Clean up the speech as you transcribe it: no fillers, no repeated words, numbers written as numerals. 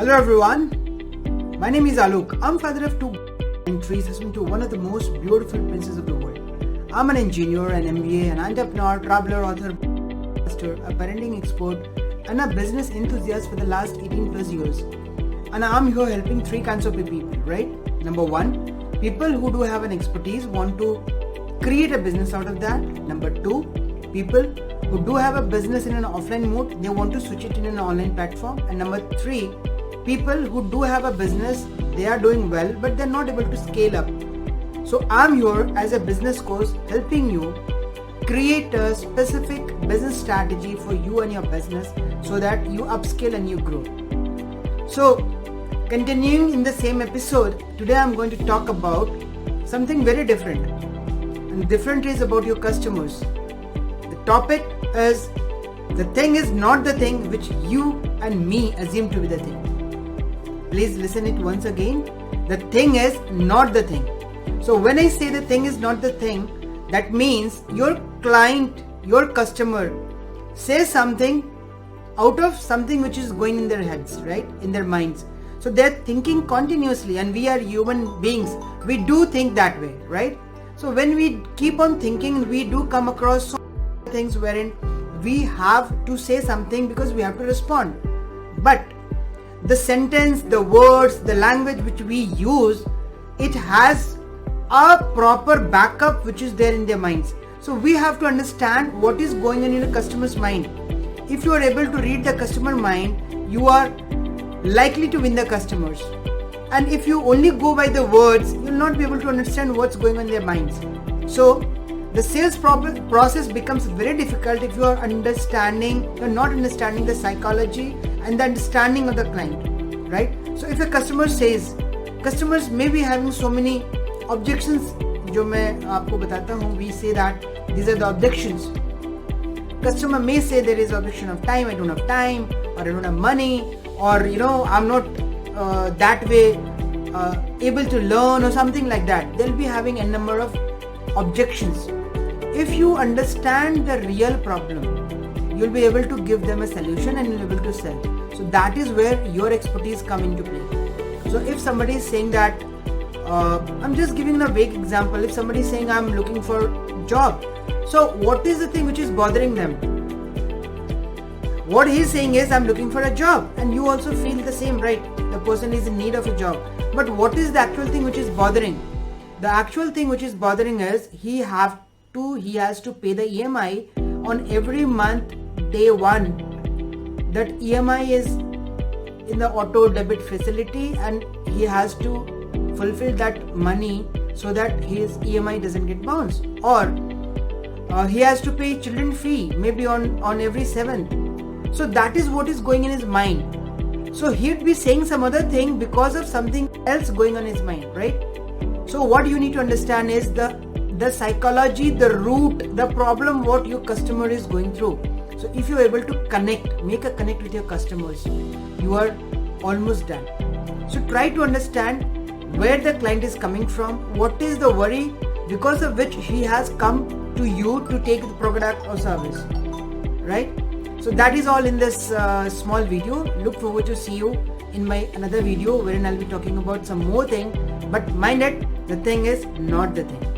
Hello everyone, my name is Alok. I'm father of two trees, husband to one of the most beautiful princes of the world. I'm an engineer, an MBA, an entrepreneur, traveler, author, pastor, a parenting expert, and a business enthusiast for the last 18 plus years. And I'm here helping three kinds of people, right? Number one, people who do have an expertise, want to create a business out of that. Number two, people who do have a business in an offline mode, they want to switch it in an online platform. And number three, people who do have a business, they are doing well, but they're not able to scale up. So I'm here as a business coach helping you create a specific business strategy for you and your business so that you upscale and you grow. So continuing in the same episode, today I'm going to talk about something very different. And different is about your customers. The topic is the thing is not the thing which you and me assume to be the thing. Please listen it once again. The thing is not the thing. So when I say the thing is not the thing, that means your client, your customer says something out of something which is going in their heads, right? In their minds. So they're thinking continuously, and we are human beings. We do think that way, right? So when we keep on thinking, we do come across so many things wherein we have to say something because we have to respond. But the sentence, the words, the language which we use, it has a proper backup which is there in their minds. So we have to understand what is going on in a customer's mind. If you are able to read the customer mind, you are likely to win the customers. And if you only go by the words, you will not be able to understand what's going on in their minds. So the sales process becomes very difficult if you are not understanding the psychology and the understanding of the client, right? So if a customer says, customers may be having so many objections, जो मैं आपको बताता हूँ, we say that these are the objections. Customer may say there is objection of time, I don't have time, or I don't have money, or I'm not that way able to learn, or something like that. They'll be having a number of objections. If you understand the real problem, you'll be able to give them a solution and you'll be able to sell. So that is where your expertise come into play. So if somebody is saying that, I'm just giving a vague example. If somebody is saying I'm looking for a job, so what is the thing which is bothering them? What he's saying is I'm looking for a job, and you also feel the same, right? The person is in need of a job. But what is the actual thing which is bothering? The actual thing which is bothering is he has to pay the EMI on every month, day one. That EMI is in the auto debit facility, and he has to fulfill that money so that his EMI doesn't get bounced. Or he has to pay children fee maybe on every 7th. So that is what is going in his mind. So he'd be saying some other thing because of something else going on in his mind, right? So what you need to understand is the psychology, the root, the problem what your customer is going through. So if you're able to make a connect with your customers, you are almost done. So try to understand where the client is coming from, what is the worry because of which he has come to you to take the product or service, right? So that is all in this small video. Look forward to see you in my another video wherein I'll be talking about some more thing. But mind it, the thing is not the thing.